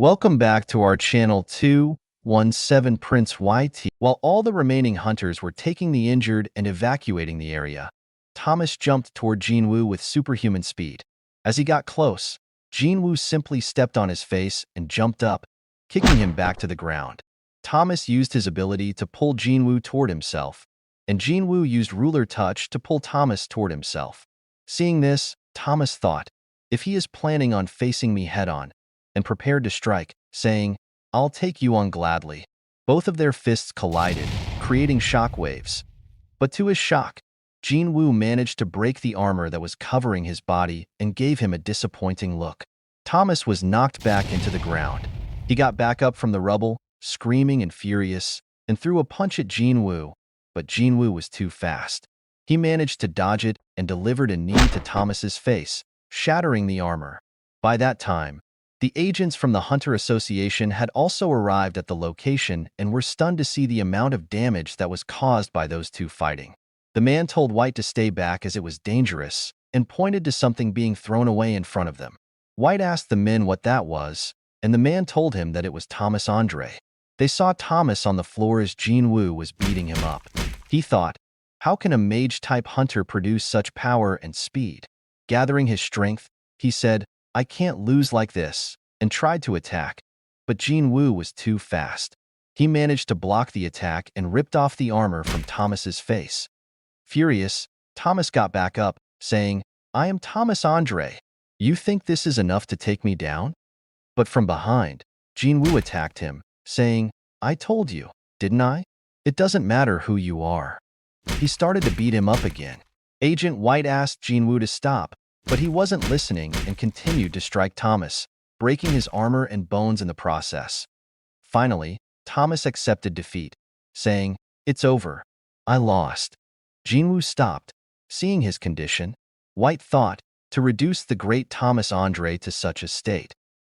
Welcome back to our channel 217 Prince YT. While all the remaining hunters were taking the injured and evacuating the area, Thomas jumped toward Jin-Woo with superhuman speed. As he got close, Jin-Woo simply stepped on his face and jumped up, kicking him back to the ground. Thomas used his ability to pull Jin-Woo toward himself, and Jin-Woo used ruler touch to pull Thomas toward himself. Seeing this, Thomas thought, if he is planning on facing me head-on, and prepared to strike, saying, "I'll take you on gladly." Both of their fists collided, creating shock waves. But to his shock, Jin-Woo managed to break the armor that was covering his body and gave him a disappointing look. Thomas was knocked back into the ground. He got back up from the rubble, screaming and furious, and threw a punch at Jin-Woo, but Jin-Woo was too fast. He managed to dodge it and delivered a knee to Thomas's face, shattering the armor. By that time, the agents from the Hunter Association had also arrived at the location and were stunned to see the amount of damage that was caused by those two fighting. The man told White to stay back as it was dangerous and pointed to something being thrown away in front of them. White asked the men what that was, and the man told him that it was Thomas Andre. They saw Thomas on the floor as Jin-Woo was beating him up. He thought, how can a mage-type hunter produce such power and speed? Gathering his strength, he said, "I can't lose like this," and tried to attack, but Jin-Woo was too fast. He managed to block the attack and ripped off the armor from Thomas's face. Furious, Thomas got back up, saying, "I am Thomas Andre. You think this is enough to take me down?" But from behind, Jin-Woo attacked him, saying, "I told you, didn't I? It doesn't matter who you are." He started to beat him up again. Agent White asked Jin-Woo to stop, but he wasn't listening and continued to strike Thomas, breaking his armor and bones in the process. Finally, Thomas accepted defeat, saying, "It's over. I lost." Jin-Woo stopped. Seeing his condition, White thought, to reduce the great Thomas Andre to such a state.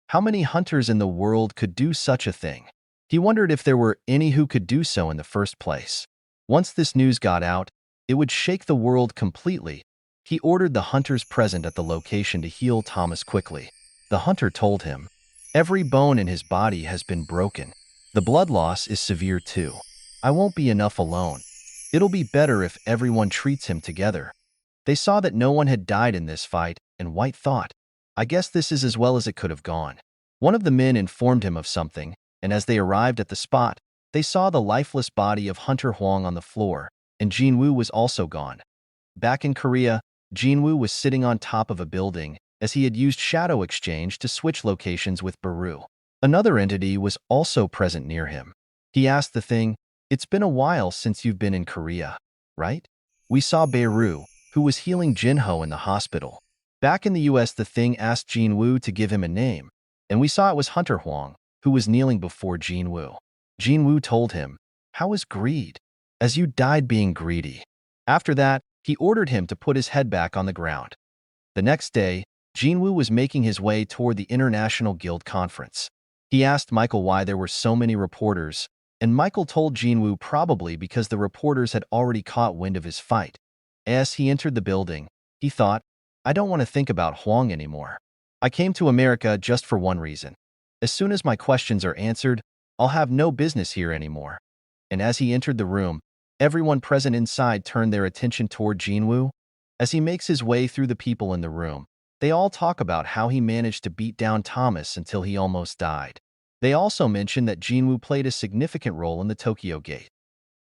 How many hunters in the world could do such a thing? He wondered if there were any who could do so in the first place. Once this news got out, it would shake the world completely. He ordered the hunters present at the location to heal Thomas quickly. The hunter told him, "Every bone in his body has been broken. The blood loss is severe too. I won't be enough alone. It'll be better if everyone treats him together." They saw that no one had died in this fight, and White thought, I guess this is as well as it could have gone. One of the men informed him of something, and as they arrived at the spot, they saw the lifeless body of Hunter Huang on the floor, and Jin-Woo was also gone. Back in Korea, Jin-Woo was sitting on top of a building, as he had used Shadow Exchange to switch locations with Baru. Another entity was also present near him. He asked the thing, "It's been a while since you've been in Korea, right? We saw Baru, who was healing Jin-Ho in the hospital. Back in the US, the thing asked Jin-Woo to give him a name, and we saw it was Hunter Huang, who was kneeling before Jin-Woo. Jin-Woo told him, "How is greed? As you died being greedy." After that, he ordered him to put his head back on the ground. The next day, Jin-Woo was making his way toward the International Guild Conference. He asked Michael why there were so many reporters, and Michael told Jin-Woo probably because the reporters had already caught wind of his fight. As he entered the building, he thought, "I don't want to think about Huang anymore. I came to America just for one reason. As soon as my questions are answered, I'll have no business here anymore." And as he entered the room, everyone present inside turned their attention toward Jin-Woo. As he makes his way through the people in the room, they all talk about how he managed to beat down Thomas until he almost died. They also mention that Jin-Woo played a significant role in the Tokyo Gate.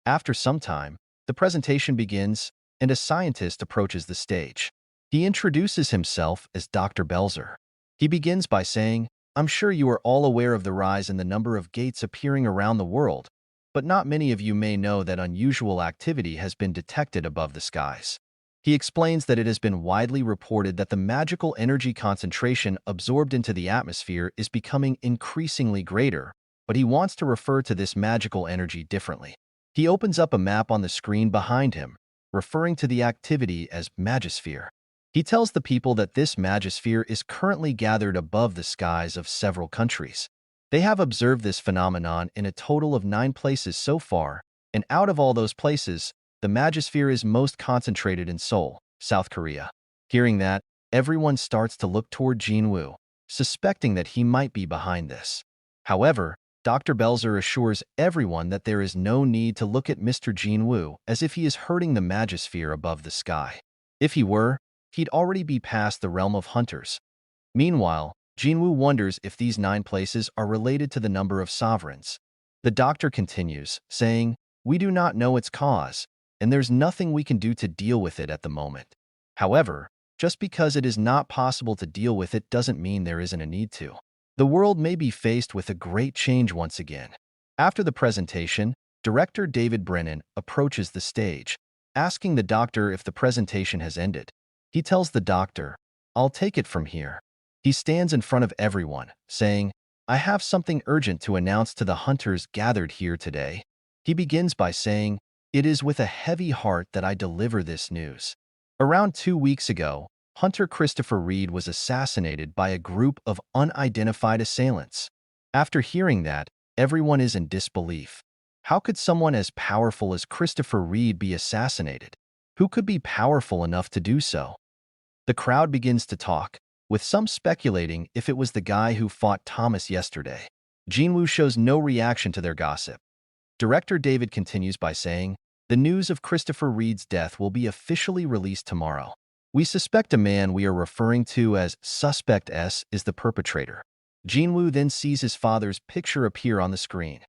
After some time, the presentation begins, and a scientist approaches the stage. He introduces himself as Dr. Belzer. He begins by saying, "I'm sure you are all aware of the rise in the number of gates appearing around the world, but not many of you may know that unusual activity has been detected above the skies." He explains that it has been widely reported that the magical energy concentration absorbed into the atmosphere is becoming increasingly greater, but he wants to refer to this magical energy differently. He opens up a map on the screen behind him, referring to the activity as Magisphere. He tells the people that this Magisphere is currently gathered above the skies of several countries. They have observed this phenomenon in a total of 9 places so far, and out of all those places, the Magisphere is most concentrated in Seoul, South Korea. Hearing that, everyone starts to look toward Jin-Woo, suspecting that he might be behind this. However, Dr. Belzer assures everyone that there is no need to look at Mr. Jin-Woo as if he is hurting the magosphere above the sky. If he were, he'd already be past the realm of hunters. Meanwhile, Jin-Woo wonders if these 9 places are related to the number of sovereigns. The doctor continues, saying, "We do not know its cause, and there's nothing we can do to deal with it at the moment. However, just because it is not possible to deal with it doesn't mean there isn't a need to. The world may be faced with a great change once again." After the presentation, director David Brennan approaches the stage, asking the doctor if the presentation has ended. He tells the doctor, "I'll take it from here." He stands in front of everyone, saying, "I have something urgent to announce to the hunters gathered here today." He begins by saying, "It is with a heavy heart that I deliver this news. Around 2 weeks ago, Hunter Christopher Reed was assassinated by a group of unidentified assailants." After hearing that, everyone is in disbelief. How could someone as powerful as Christopher Reed be assassinated? Who could be powerful enough to do so? The crowd begins to talk, with some speculating if it was the guy who fought Thomas yesterday. Jin-Woo shows no reaction to their gossip. Director David continues by saying, "The news of Christopher Reed's death will be officially released tomorrow. We suspect a man we are referring to as Suspect S is the perpetrator." Jin-Woo then sees his father's picture appear on the screen.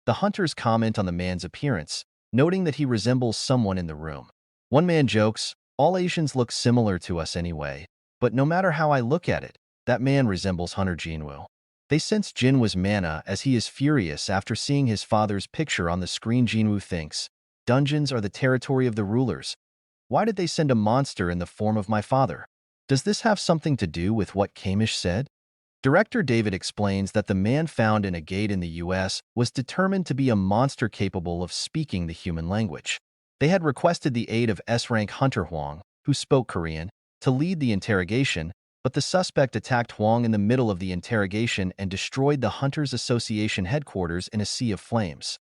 The hunters comment on the man's appearance, noting that he resembles someone in the room. One man jokes, "All Asians look similar to us anyway, but no matter how I look at it, that man resembles Hunter Jin-Woo." They sense Jin-Woo's mana as he is furious after seeing his father's picture on the screen. Jin-Woo thinks, "Dungeons are the territory of the rulers. Why did they send a monster in the form of my father? Does this have something to do with what Kamish said?" Director David explains that the man found in a gate in the US was determined to be a monster capable of speaking the human language. They had requested the aid of S-rank Hunter Huang, who spoke Korean, to lead the interrogation, but the suspect attacked Huang in the middle of the interrogation and destroyed the Hunters Association headquarters in a sea of flames.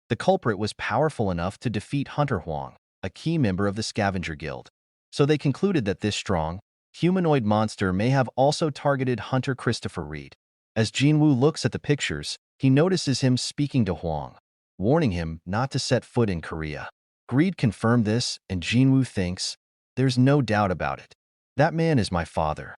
The culprit was powerful enough to defeat Hunter Huang, a key member of the Scavenger Guild. So they concluded that this strong, humanoid monster may have also targeted Hunter Christopher Reed. As Jin-Woo looks at the pictures, he notices him speaking to Huang, warning him not to set foot in Korea. Reed confirmed this, and Jin-Woo thinks, "There's no doubt about it. That man is my father."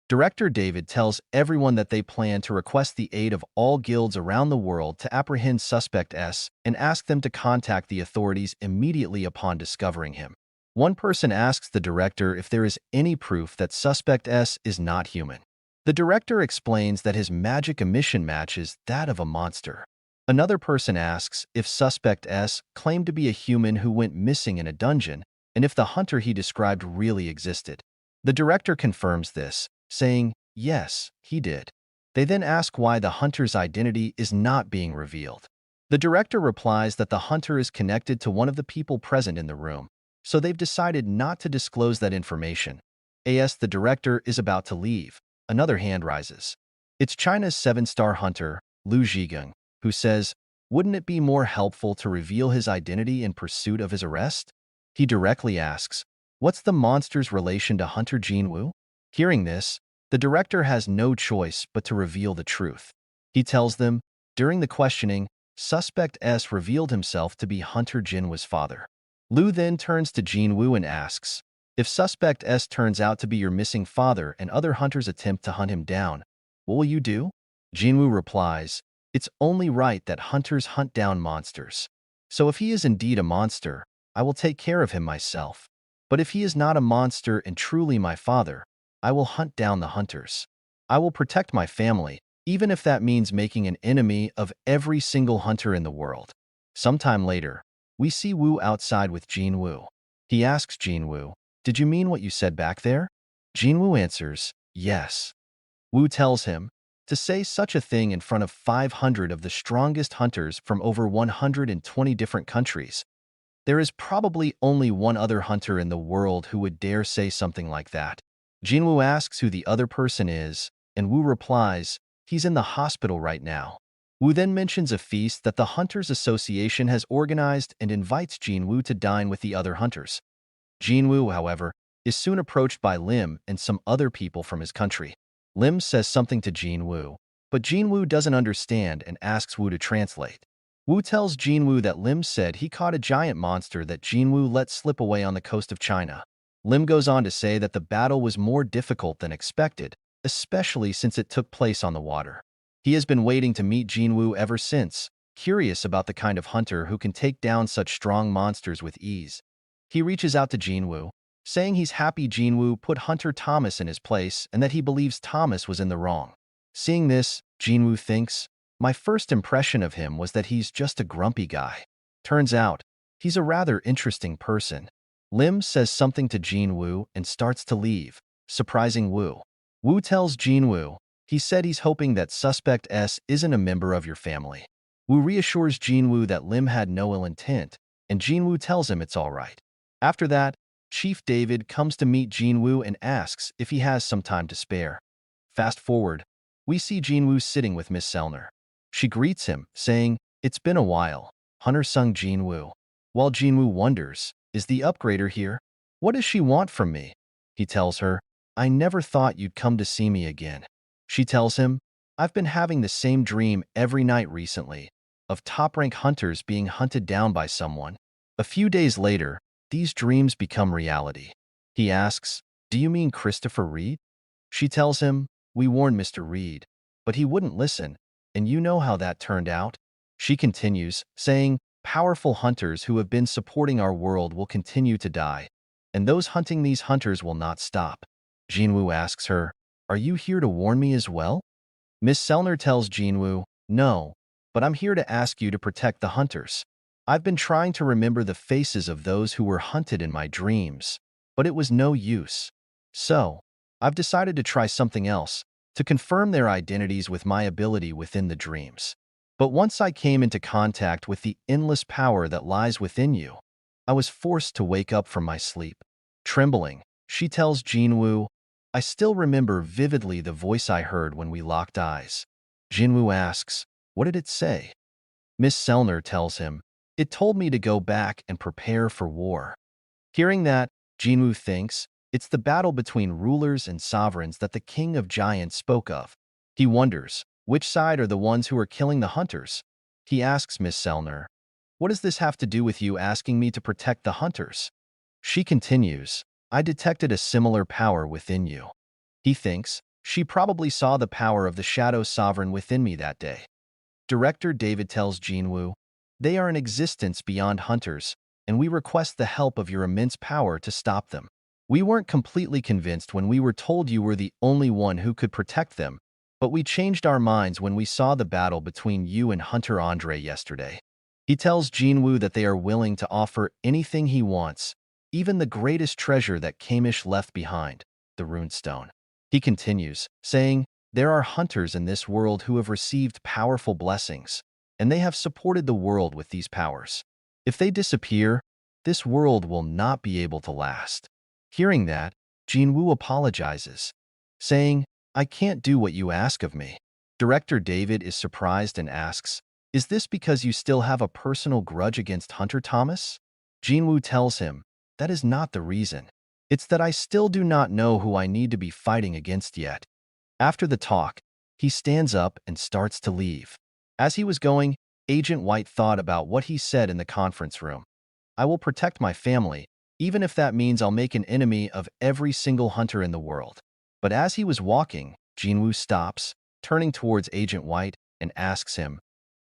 Director David tells everyone that they plan to request the aid of all guilds around the world to apprehend Suspect S and ask them to contact the authorities immediately upon discovering him. One person asks the director if there is any proof that Suspect S is not human. The director explains that his magic emission matches that of a monster. Another person asks if Suspect S claimed to be a human who went missing in a dungeon and if the hunter he described really existed. The director confirms this, saying, "Yes, he did." They then ask why the hunter's identity is not being revealed. The director replies that the hunter is connected to one of the people present in the room, so they've decided not to disclose that information. As the director is about to leave, another hand rises. It's China's 7-star hunter, Liu Zhigang, who says, "Wouldn't it be more helpful to reveal his identity in pursuit of his arrest?" He directly asks, "What's the monster's relation to Hunter Jin-Woo?" Hearing this, the director has no choice but to reveal the truth. He tells them, during the questioning, Suspect S revealed himself to be Hunter Jin-Woo's father. Liu then turns to Jin-Woo and asks, "If Suspect S turns out to be your missing father and other hunters attempt to hunt him down, what will you do?" Jin-Woo replies, "It's only right that hunters hunt down monsters. So if he is indeed a monster, I will take care of him myself. But if he is not a monster and truly my father, I will hunt down the hunters. I will protect my family, even if that means making an enemy of every single hunter in the world." Sometime later, we see Woo outside with Jin-Woo. He asks Jin-Woo, "Did you mean what you said back there?" Jin-Woo answers, "Yes." Woo tells him, to say such a thing in front of 500 of the strongest hunters from over 120 different countries. There is probably only one other hunter in the world who would dare say something like that. Jin-Woo asks who the other person is, and Woo replies, "He's in the hospital right now." Woo then mentions a feast that the Hunters Association has organized and invites Jin-Woo to dine with the other hunters. Jin-Woo, however, is soon approached by Lim and some other people from his country. Lim says something to Jin-Woo, But Jin-Woo doesn't understand and asks Woo to translate. Woo tells Jin-Woo that Lim said he caught a giant monster that Jin-Woo let slip away on the coast of China. Lim goes on to say that the battle was more difficult than expected, especially since it took place on the water. He has been waiting to meet Jin-Woo ever since, curious about the kind of hunter who can take down such strong monsters with ease. He reaches out to Jin-Woo, saying he's happy Jin-Woo put Hunter Thomas in his place and that he believes Thomas was in the wrong. Seeing this, Jin-Woo thinks, my first impression of him was that he's just a grumpy guy. Turns out, he's a rather interesting person. Lim says something to Jin-Woo and starts to leave, surprising Woo. Woo tells Jin-Woo, he said he's hoping that Suspect S isn't a member of your family. Woo reassures Jin-Woo that Lim had no ill intent, and Jin-Woo tells him it's all right. After that, Chief David comes to meet Jin-Woo and asks if he has some time to spare. Fast forward, we see Jin-Woo sitting with Miss Selner. She greets him, saying, it's been a while. Hunter sung Jin-Woo. While Jin-Woo wonders, is the upgrader here? What does she want from me? He tells her, I never thought you'd come to see me again. She tells him, I've been having the same dream every night recently, of top-rank hunters being hunted down by someone. A few days later, these dreams become reality. He asks, do you mean Christopher Reed? She tells him, we warned Mr. Reed, but he wouldn't listen, and you know how that turned out. She continues, saying, powerful hunters who have been supporting our world will continue to die, and those hunting these hunters will not stop. Jin-Woo asks her, are you here to warn me as well? Miss Selner tells Jin-Woo, no, but I'm here to ask you to protect the hunters. I've been trying to remember the faces of those who were hunted in my dreams, but it was no use. So, I've decided to try something else, to confirm their identities with my ability within the dreams. But once I came into contact with the endless power that lies within you, I was forced to wake up from my sleep. Trembling, she tells Jin-Woo, I still remember vividly the voice I heard when we locked eyes. Jin-Woo asks, what did it say? Miss Selner tells him, it told me to go back and prepare for war. Hearing that, Jin-Woo thinks, it's the battle between rulers and sovereigns that the King of Giants spoke of. He wonders, which side are the ones who are killing the hunters? He asks Miss Selner, what does this have to do with you asking me to protect the hunters? She continues, I detected a similar power within you. He thinks, she probably saw the power of the Shadow Sovereign within me that day. Director David tells Jin-Woo, they are in existence beyond hunters, and we request the help of your immense power to stop them. We weren't completely convinced when we were told you were the only one who could protect them, but we changed our minds when we saw the battle between you and Hunter Andre yesterday. He tells Jin-Woo that they are willing to offer anything he wants, even the greatest treasure that Kamish left behind, the runestone. He continues, saying, there are hunters in this world who have received powerful blessings, and they have supported the world with these powers. If they disappear, this world will not be able to last. Hearing that, Jin-Woo apologizes, saying, I can't do what you ask of me. Director David is surprised and asks, is this because you still have a personal grudge against Hunter Thomas? Jin-Woo tells him, that is not the reason. It's that I still do not know who I need to be fighting against yet. After the talk, he stands up and starts to leave. As he was going, Agent White thought about what he said in the conference room. I will protect my family, even if that means I'll make an enemy of every single hunter in the world. But as he was walking, Jin-Woo stops, turning towards Agent White, and asks him,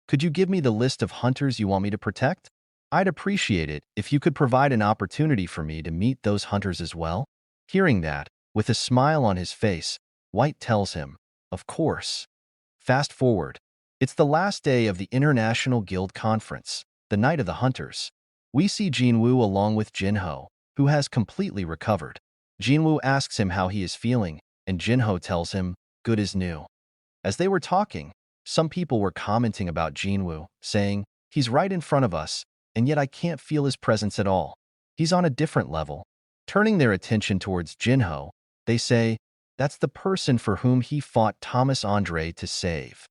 could you give me the list of hunters you want me to protect? I'd appreciate it if you could provide an opportunity for me to meet those hunters as well. Hearing that, with a smile on his face, White tells him, of course. Fast forward. It's the last day of the International Guild Conference, the night of the hunters. We see Jin-Woo along with Jin-Ho, who has completely recovered. Jin-Woo asks him how he is feeling, and Jin-Ho tells him, good as new. As they were talking, some people were commenting about Jin-Woo, saying, he's right in front of us, and yet I can't feel his presence at all. He's on a different level. Turning their attention towards Jin-Ho, they say, that's the person for whom he fought Thomas Andre to save.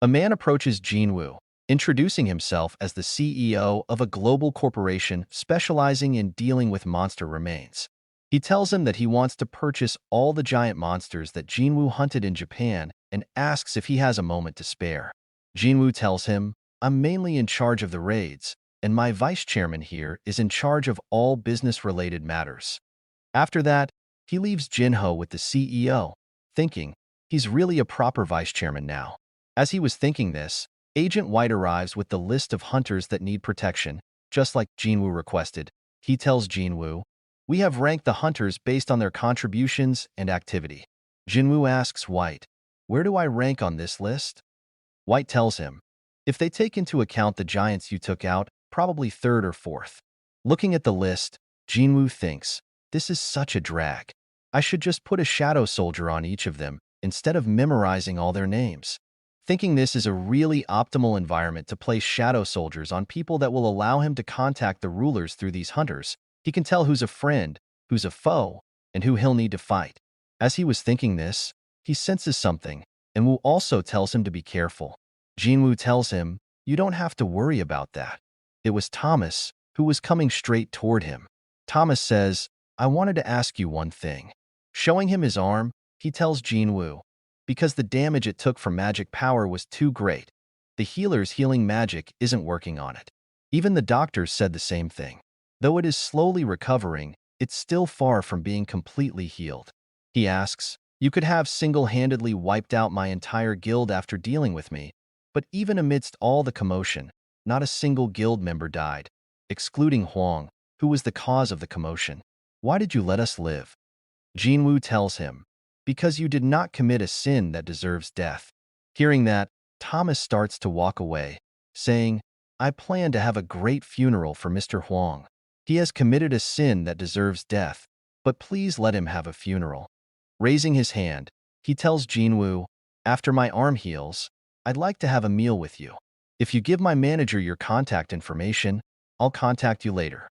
A man approaches Jin-Woo, introducing himself as the CEO of a global corporation specializing in dealing with monster remains. He tells him that he wants to purchase all the giant monsters that Jin-Woo hunted in Japan and asks if he has a moment to spare. Jin-Woo tells him, I'm mainly in charge of the raids, and my vice chairman here is in charge of all business-related matters. After that, he leaves Jin-Ho with the CEO, thinking, he's really a proper vice chairman now. As he was thinking this, Agent White arrives with the list of hunters that need protection, just like Jin-Woo requested. He tells Jin-Woo, we have ranked the hunters based on their contributions and activity. Jin-Woo asks White, where do I rank on this list? White tells him, if they take into account the giants you took out, probably third or fourth. Looking at the list, Jin-Woo thinks, this is such a drag. I should just put a shadow soldier on each of them instead of memorizing all their names. Thinking this is a really optimal environment to place shadow soldiers on people that will allow him to contact the rulers through these hunters, he can tell who's a friend, who's a foe, and who he'll need to fight. As he was thinking this, he senses something, and Woo also tells him to be careful. Jin-Woo tells him, you don't have to worry about that. It was Thomas, who was coming straight toward him. Thomas says, I wanted to ask you one thing. Showing him his arm, he tells Jin-Woo, because the damage it took from magic power was too great. The healer's healing magic isn't working on it. Even the doctors said the same thing. Though it is slowly recovering, it's still far from being completely healed. He asks, you could have single-handedly wiped out my entire guild after dealing with me, but even amidst all the commotion, not a single guild member died, excluding Huang, who was the cause of the commotion. Why did you let us live? Jin-Woo tells him, because you did not commit a sin that deserves death. Hearing that, Thomas starts to walk away, saying, I plan to have a great funeral for Mr. Huang. He has committed a sin that deserves death, but please let him have a funeral. Raising his hand, he tells Jin-Woo, after my arm heals, I'd like to have a meal with you. If you give my manager your contact information, I'll contact you later.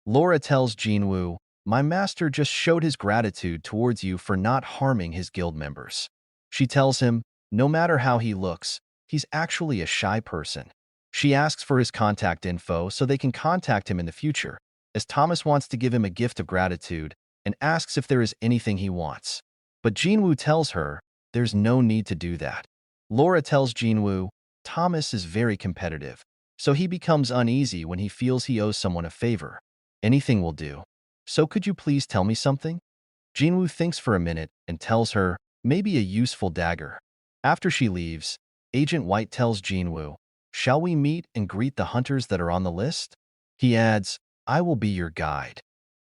Laura tells Jin-Woo, my master just showed his gratitude towards you for not harming his guild members. She tells him, no matter how he looks, he's actually a shy person. She asks for his contact info so they can contact him in the future, as Thomas wants to give him a gift of gratitude and asks if there is anything he wants. But Jin-Woo tells her, there's no need to do that. Laura tells Jin-Woo, Thomas is very competitive, so he becomes uneasy when he feels he owes someone a favor. Anything will do. So could you please tell me something? Jin-Woo thinks for a minute and tells her, maybe a useful dagger. After she leaves, Agent White tells Jin-Woo, shall we meet and greet the hunters that are on the list? He adds, I will be your guide.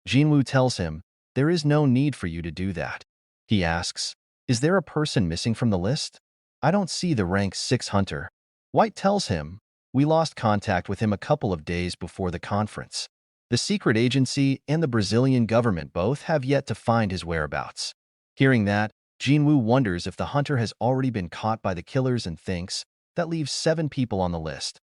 Jin-Woo tells him, there is no need for you to do that. He asks, is there a person missing from the list? I don't see the rank 6 hunter. White tells him, we lost contact with him a couple of days before the conference. The secret agency and the Brazilian government both have yet to find his whereabouts. Hearing that, Jin-Woo wonders if the hunter has already been caught by the killers and thinks, that leaves 7 people on the list.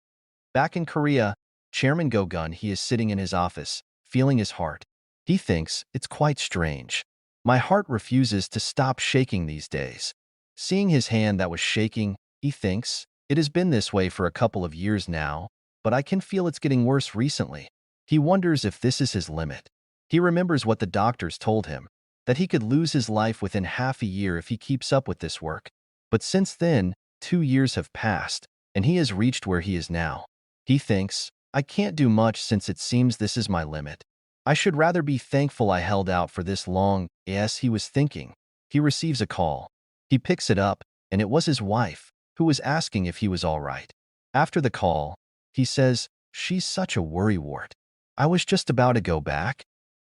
Back in Korea, Chairman Go-Gun he is sitting in his office, feeling his heart. He thinks, it's quite strange. My heart refuses to stop shaking these days. Seeing his hand that was shaking, he thinks, it has been this way for a couple of years now, but I can feel it's getting worse recently. He wonders if this is his limit. He remembers what the doctors told him, that he could lose his life within half a year if he keeps up with this work. But since then, 2 years have passed, and he has reached where he is now. He thinks, I can't do much since it seems this is my limit. I should rather be thankful I held out for this long. Yes, he was thinking. He receives a call. He picks it up, and it was his wife, who was asking if he was all right. After the call, he says, she's such a worrywart. I was just about to go back.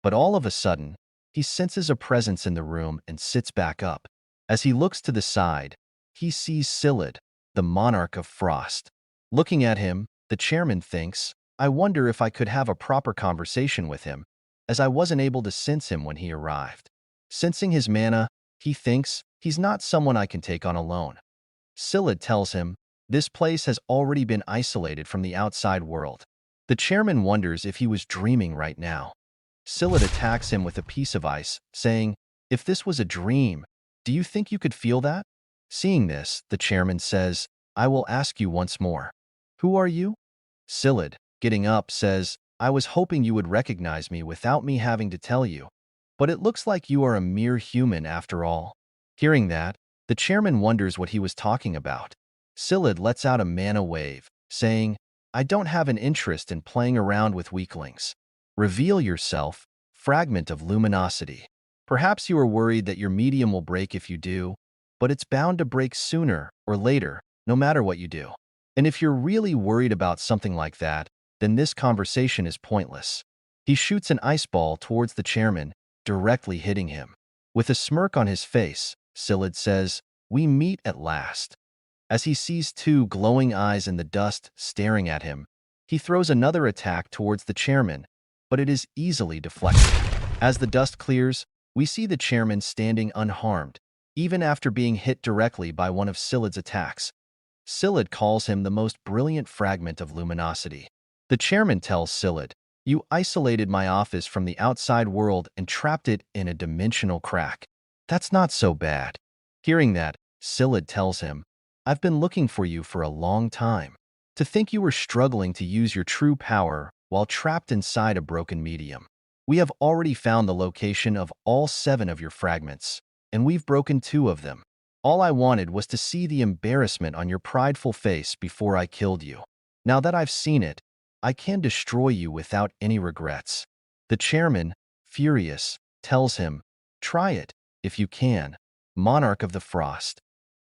But all of a sudden, he senses a presence in the room and sits back up. As he looks to the side, he sees Silid, the monarch of Frost. Looking at him, the chairman thinks, I wonder if I could have a proper conversation with him, as I wasn't able to sense him when he arrived. Sensing his mana, he thinks, he's not someone I can take on alone. Silid tells him, this place has already been isolated from the outside world. The chairman wonders if he was dreaming right now. Silid attacks him with a piece of ice, saying, if this was a dream, do you think you could feel that? Seeing this, the chairman says, I will ask you once more. Who are you? Silid, getting up, says, I was hoping you would recognize me without me having to tell you. But it looks like you are a mere human after all. Hearing that, the chairman wonders what he was talking about. Scyllid lets out a mana wave, saying, I don't have an interest in playing around with weaklings. Reveal yourself, fragment of luminosity. Perhaps you are worried that your medium will break if you do, but it's bound to break sooner or later, no matter what you do. And if you're really worried about something like that, then this conversation is pointless. He shoots an ice ball towards the chairman, directly hitting him. With a smirk on his face, Scyllid says, We meet at last. As he sees two glowing eyes in the dust staring at him, he throws another attack towards the chairman, but it is easily deflected. As the dust clears, we see the chairman standing unharmed, even after being hit directly by one of Scyllid's attacks. Scyllid calls him the most brilliant fragment of luminosity. The chairman tells Scyllid, You isolated my office from the outside world and trapped it in a dimensional crack. That's not so bad. Hearing that, Scyllid tells him, I've been looking for you for a long time. To think you were struggling to use your true power while trapped inside a broken medium. We have already found the location of all 7 of your fragments, and we've broken 2 of them. All I wanted was to see the embarrassment on your prideful face before I killed you. Now that I've seen it, I can destroy you without any regrets. The chairman, furious, tells him, Try it, if you can, monarch of the frost.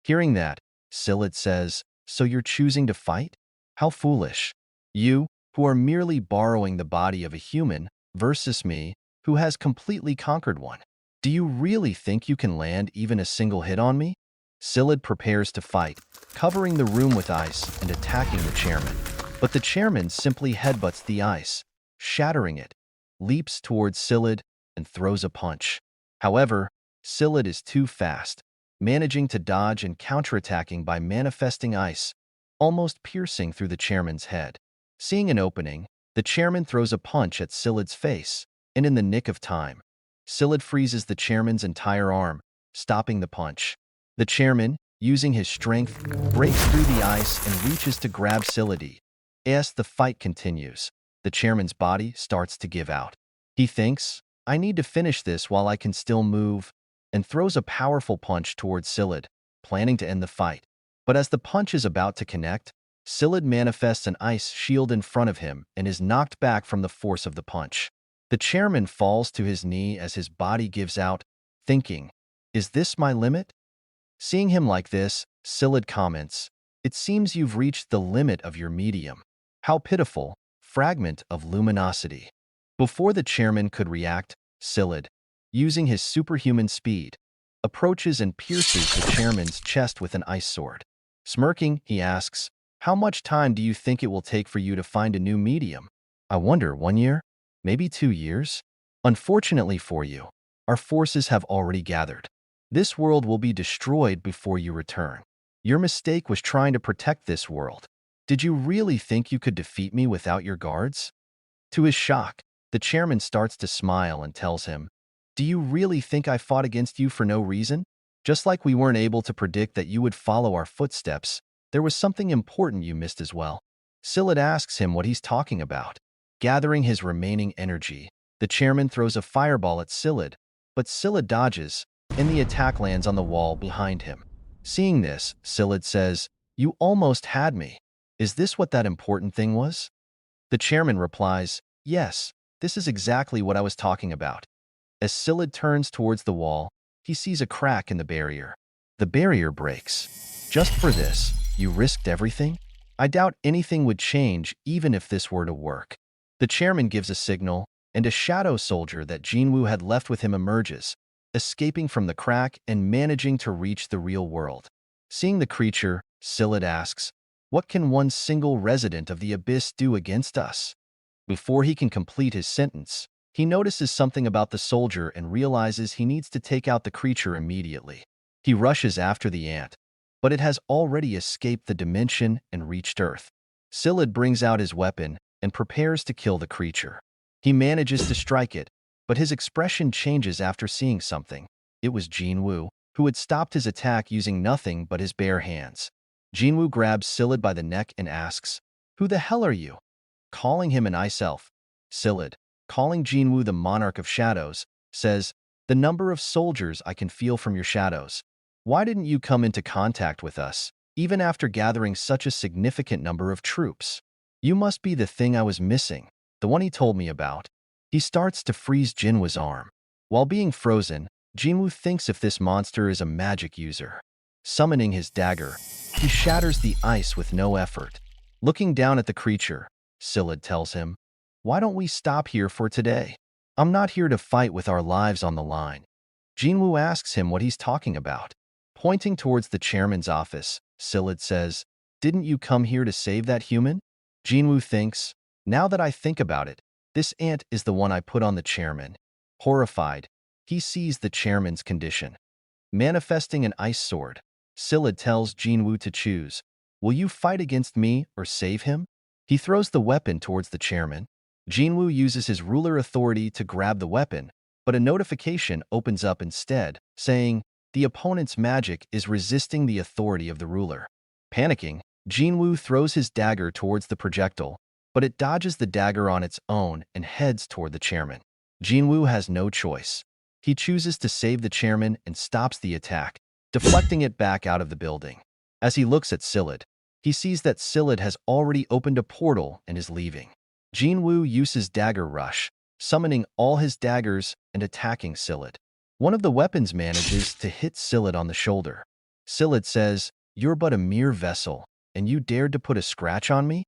Hearing that, Scyllid says, So you're choosing to fight? How foolish. You, who are merely borrowing the body of a human, versus me, who has completely conquered one. Do you really think you can land even a single hit on me? Scyllid prepares to fight, covering the room with ice and attacking the chairman. But the chairman simply headbutts the ice, shattering it, leaps towards Scyllid, and throws a punch. However, Scyllid is too fast, managing to dodge and counterattacking by manifesting ice, almost piercing through the chairman's head. Seeing an opening, the chairman throws a punch at Scyllid's face, and in the nick of time, Scyllid freezes the chairman's entire arm, stopping the punch. The chairman, using his strength, breaks through the ice and reaches to grab Scyllid. As the fight continues, the chairman's body starts to give out. He thinks, I need to finish this while I can still move, and throws a powerful punch towards Scyllid, planning to end the fight. But as the punch is about to connect, Scyllid manifests an ice shield in front of him and is knocked back from the force of the punch. The chairman falls to his knee as his body gives out, thinking, Is this my limit? Seeing him like this, Scyllid comments, It seems you've reached the limit of your medium. How pitiful, fragment of luminosity. Before the chairman could react, Scyllid, using his superhuman speed, approaches and pierces the chairman's chest with an ice sword. Smirking, he asks, How much time do you think it will take for you to find a new medium? I wonder, 1 year? Maybe 2 years? Unfortunately for you, our forces have already gathered. This world will be destroyed before you return. Your mistake was trying to protect this world. Did you really think you could defeat me without your guards? To his shock, the chairman starts to smile and tells him, Do you really think I fought against you for no reason? Just like we weren't able to predict that you would follow our footsteps, there was something important you missed as well. Scyllid asks him what he's talking about. Gathering his remaining energy, the chairman throws a fireball at Scyllid, but Scyllid dodges, and the attack lands on the wall behind him. Seeing this, Scyllid says, You almost had me. Is this what that important thing was? The chairman replies, Yes, this is exactly what I was talking about. As Scyllid turns towards the wall, he sees a crack in the barrier. The barrier breaks. Just for this, you risked everything? I doubt anything would change even if this were to work. The chairman gives a signal, and a shadow soldier that Jin-Woo had left with him emerges, escaping from the crack and managing to reach the real world. Seeing the creature, Scyllid asks, What can one single resident of the abyss do against us? Before he can complete his sentence, he notices something about the soldier and realizes he needs to take out the creature immediately. He rushes after the ant, but it has already escaped the dimension and reached Earth. Scyllid brings out his weapon and prepares to kill the creature. He manages to strike it, but his expression changes after seeing something. It was Jin-Woo, who had stopped his attack using nothing but his bare hands. Jin-Woo grabs Scyllid by the neck and asks, Who the hell are you? Calling him an ice elf, Scyllid, calling Jin-Woo the monarch of shadows, says, "The number of soldiers I can feel from your shadows. Why didn't you come into contact with us, even after gathering such a significant number of troops? You must be the thing I was missing, the one he told me about." He starts to freeze Jinwoo's arm. While being frozen, Jin-Woo thinks if this monster is a magic user. Summoning his dagger, he shatters the ice with no effort. Looking down at the creature, Scylla tells him, "Why don't we stop here for today? I'm not here to fight with our lives on the line." Jin-Woo asks him what he's talking about. Pointing towards the chairman's office, Scylla says, "Didn't you come here to save that human?" Jin-Woo thinks, "Now that I think about it, this ant is the one I put on the chairman." Horrified, he sees the chairman's condition. Manifesting an ice sword, Scylla tells Jin-Woo to choose. Will you fight against me or save him? He throws the weapon towards the chairman. Jin-Woo uses his ruler authority to grab the weapon, but a notification opens up instead, saying, the opponent's magic is resisting the authority of the ruler. Panicking, Jin-Woo throws his dagger towards the projectile, but it dodges the dagger on its own and heads toward the chairman. Jin-Woo has no choice. He chooses to save the chairman and stops the attack, deflecting it back out of the building. As he looks at Scylla, he sees that Scylla has already opened a portal and is leaving. Jin-Woo uses Dagger Rush, summoning all his daggers and attacking Scylla. One of the weapons manages to hit Scylla on the shoulder. Scylla says, "You're but a mere vessel, and you dared to put a scratch on me?"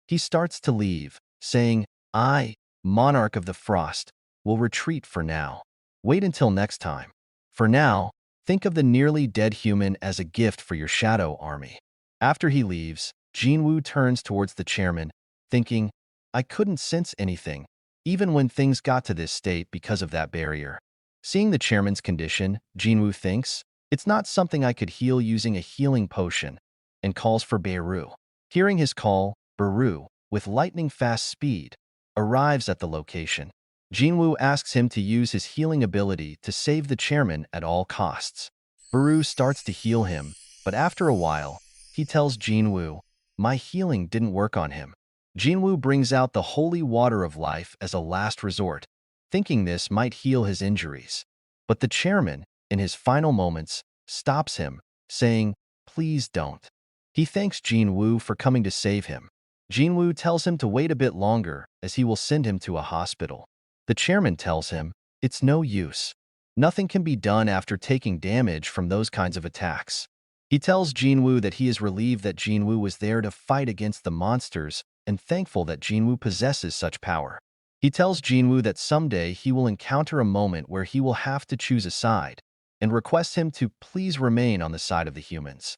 He starts to leave, saying, "I, monarch of the frost, will retreat for now. Wait until next time. For now, think of the nearly dead human as a gift for your shadow army." After he leaves, Jin-Woo turns towards the chairman, thinking, "I couldn't sense anything, even when things got to this state because of that barrier." Seeing the chairman's condition, Jin-Woo thinks, "It's not something I could heal using a healing potion," and calls for Beru. Hearing his call, Beru, with lightning-fast speed, arrives at the location. Jin-Woo asks him to use his healing ability to save the chairman at all costs. Beru starts to heal him, but after a while, he tells Jin-Woo, "My healing didn't work on him." Jin-Woo brings out the holy water of life as a last resort, thinking this might heal his injuries. But the chairman, in his final moments, stops him, saying, "Please don't." He thanks Jin-Woo for coming to save him. Jin-Woo tells him to wait a bit longer as he will send him to a hospital. The chairman tells him, "It's no use. Nothing can be done after taking damage from those kinds of attacks." He tells Jin-Woo that he is relieved that Jin-Woo was there to fight against the monsters and thankful that Jin-Woo possesses such power. He tells Jin-Woo that someday he will encounter a moment where he will have to choose a side, and requests him to please remain on the side of the humans.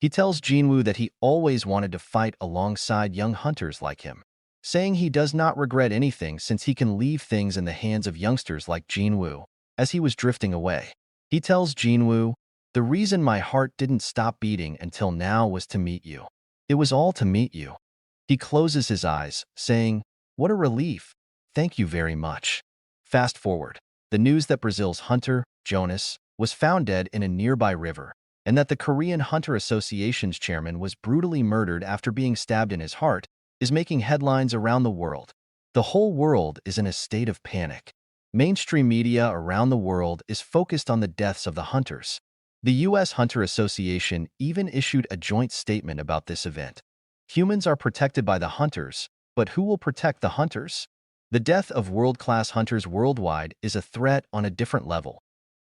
He tells Jin-Woo that he always wanted to fight alongside young hunters like him, saying he does not regret anything since he can leave things in the hands of youngsters like Jin-Woo, as he was drifting away. He tells Jin-Woo, "The reason my heart didn't stop beating until now was to meet you. It was all to meet you." He closes his eyes, saying, "What a relief. Thank you very much." Fast forward. The news that Brazil's hunter, Jonas, was found dead in a nearby river, and that the Korean Hunter Association's chairman was brutally murdered after being stabbed in his heart, is making headlines around the world. The whole world is in a state of panic. Mainstream media around the world is focused on the deaths of the hunters. The U.S. Hunter Association even issued a joint statement about this event. Humans are protected by the hunters, but who will protect the hunters? The death of world-class hunters worldwide is a threat on a different level.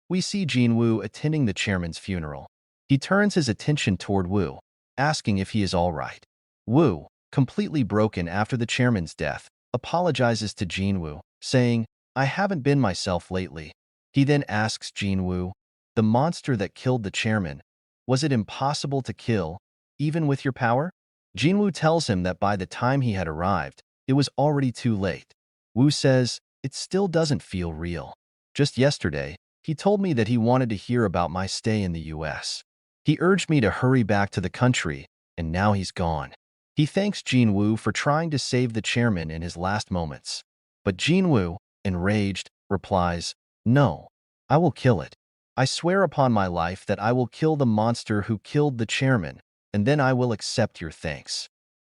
We see Jin-Woo attending the chairman's funeral. He turns his attention toward Woo, asking if he is all right. Woo, completely broken after the chairman's death, apologizes to Jin-Woo, saying, "I haven't been myself lately." He then asks Jin-Woo, "The monster that killed the chairman, was it impossible to kill, even with your power?" Jin-Woo tells him that by the time he had arrived, it was already too late. Woo says, "It still doesn't feel real. Just yesterday, he told me that he wanted to hear about my stay in the US. He urged me to hurry back to the country, and now he's gone." He thanks Jin-Woo for trying to save the chairman in his last moments. But Jin-Woo, enraged, replies, "No, I will kill it. I swear upon my life that I will kill the monster who killed the chairman, and then I will accept your thanks."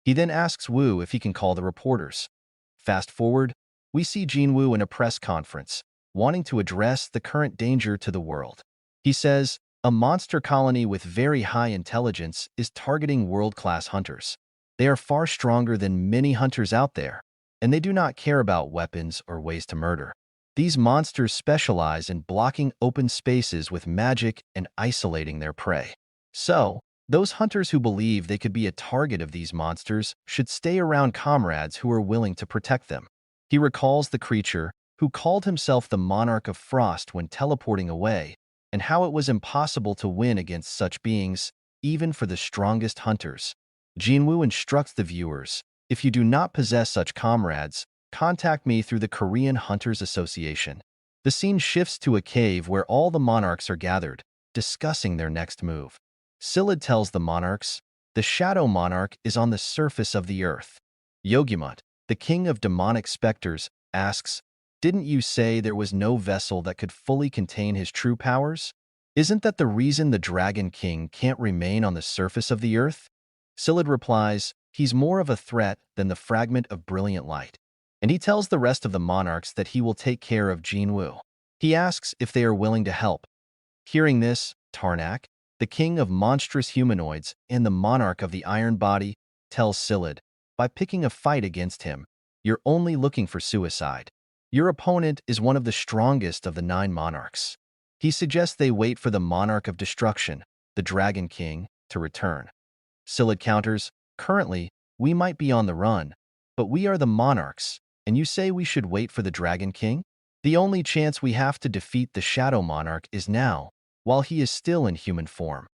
He then asks Woo if he can call the reporters. Fast forward, we see Jin-Woo in a press conference, wanting to address the current danger to the world. He says, a monster colony with very high intelligence is targeting world-class hunters. They are far stronger than many hunters out there, and they do not care about weapons or ways to murder. These monsters specialize in blocking open spaces with magic and isolating their prey. So, those hunters who believe they could be a target of these monsters should stay around comrades who are willing to protect them. He recalls the creature, who called himself the Monarch of Frost when teleporting away, and how it was impossible to win against such beings, even for the strongest hunters. Jin-Woo instructs the viewers, if you do not possess such comrades, contact me through the Korean Hunters Association. The scene shifts to a cave where all the monarchs are gathered, discussing their next move. Scyld tells the monarchs, the shadow monarch is on the surface of the earth. Yogimut, the king of demonic specters, asks, didn't you say there was no vessel that could fully contain his true powers? Isn't that the reason the Dragon King can't remain on the surface of the earth? Scyld replies, he's more of a threat than the fragment of brilliant light. And he tells the rest of the monarchs that he will take care of Jin-Woo. He asks if they are willing to help. Hearing this, Tarnak, the king of monstrous humanoids and the monarch of the iron body, tells Scyld, by picking a fight against him, you're only looking for suicide. Your opponent is one of the strongest of the 9 monarchs. He suggests they wait for the monarch of destruction, the Dragon King, to return. Scyld counters, currently, we might be on the run, but we are the monarchs, and you say we should wait for the Dragon King? The only chance we have to defeat the Shadow Monarch is now, while he is still in human form.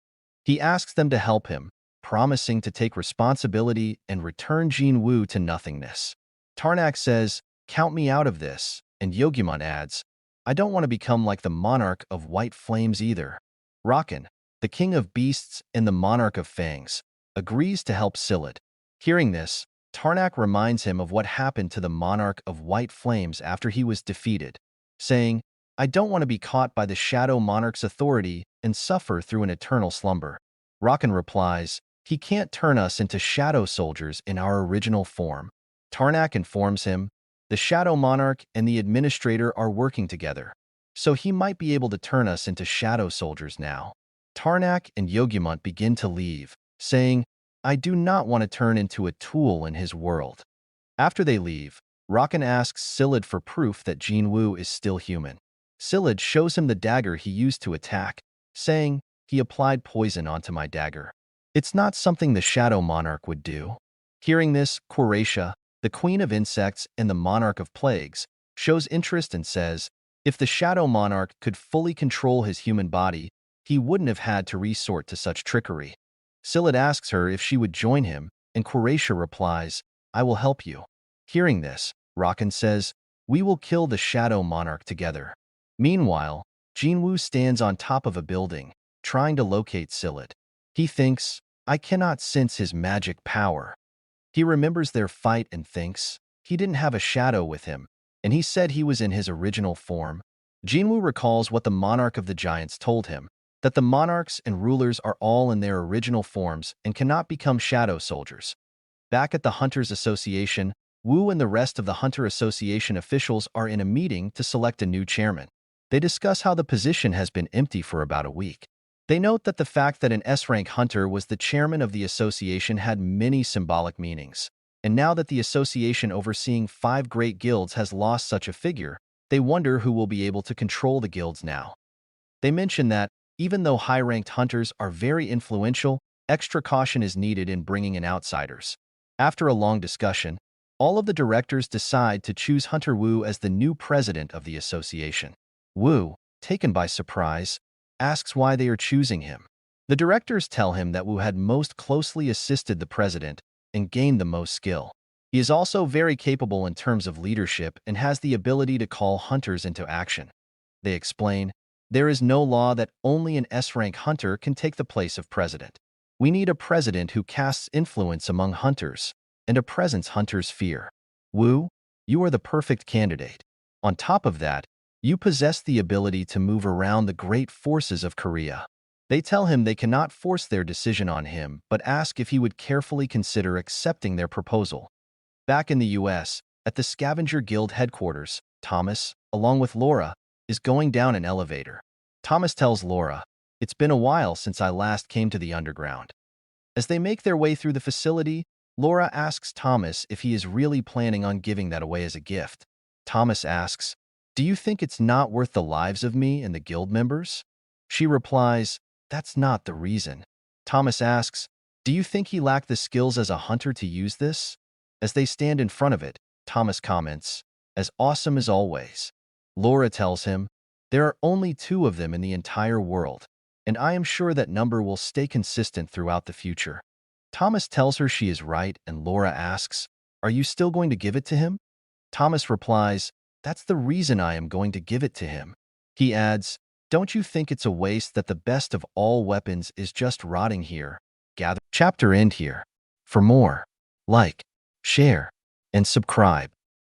He asks them to help him, promising to take responsibility and return Jin-Woo to nothingness. Tarnak says, count me out of this, and Yogimon adds, I don't want to become like the monarch of white flames either. Rakan, the king of beasts and the monarch of fangs, agrees to help Scyld. Hearing this, Tarnak reminds him of what happened to the monarch of white flames after he was defeated, saying, I don't want to be caught by the shadow monarch's authority and suffer through an eternal slumber. Rakan replies, he can't turn us into shadow soldiers in our original form. Tarnak informs him, the shadow monarch and the administrator are working together, so he might be able to turn us into shadow soldiers now. Tarnak and Yogimont begin to leave, saying, I do not want to turn into a tool in his world. After they leave, Rakan asks Scyld for proof that Jin-Woo is still human. Scyld shows him the dagger he used to attack, saying, he applied poison onto my dagger. It's not something the Shadow Monarch would do. Hearing this, Quaratia, the queen of insects and the monarch of plagues, shows interest and says, if the Shadow Monarch could fully control his human body, he wouldn't have had to resort to such trickery. Scyld asks her if she would join him, and Quaratia replies, I will help you. Hearing this, Rakan says, we will kill the Shadow Monarch together. Meanwhile, Jin-Woo stands on top of a building, trying to locate Scyld. He thinks, I cannot sense his magic power. He remembers their fight and thinks, he didn't have a shadow with him, and he said he was in his original form. Jin-Woo recalls what the monarch of the giants told him, that the monarchs and rulers are all in their original forms and cannot become shadow soldiers. Back at the Hunters Association, Wu and the rest of the Hunter Association officials are in a meeting to select a new chairman. They discuss how the position has been empty for about a week. They note that the fact that an S-rank hunter was the chairman of the association had many symbolic meanings, and now that the association overseeing 5 great guilds has lost such a figure, they wonder who will be able to control the guilds now. They mention that, even though high-ranked hunters are very influential, extra caution is needed in bringing in outsiders. After a long discussion, all of the directors decide to choose Hunter Wu as the new president of the association. Wu, taken by surprise, asks why they are choosing him. The directors tell him that Wu had most closely assisted the president and gained the most skill. He is also very capable in terms of leadership and has the ability to call hunters into action. They explain, there is no law that only an S-rank hunter can take the place of president. We need a president who casts influence among hunters and a presence hunters fear. Wu, you are the perfect candidate. On top of that, you possess the ability to move around the great forces of Korea. They tell him they cannot force their decision on him, but ask if he would carefully consider accepting their proposal. Back in the US, at the Scavenger Guild headquarters, Thomas, along with Laura, is going down an elevator. Thomas tells Laura, "It's been a while since I last came to the underground." As they make their way through the facility, Laura asks Thomas if he is really planning on giving that away as a gift. Thomas asks, "Do you think it's not worth the lives of me and the guild members?" She replies, "That's not the reason." Thomas asks, "Do you think he lacked the skills as a hunter to use this?" As they stand in front of it, Thomas comments, "As awesome as always." Laura tells him, "There are only two of them in the entire world, and I am sure that number will stay consistent throughout the future." Thomas tells her she is right, and Laura asks, "Are you still going to give it to him?" Thomas replies, "That's the reason I am going to give it to him." He adds, "Don't you think it's a waste that the best of all weapons is just rotting here?" Chapter end here. For more, like, share, and subscribe.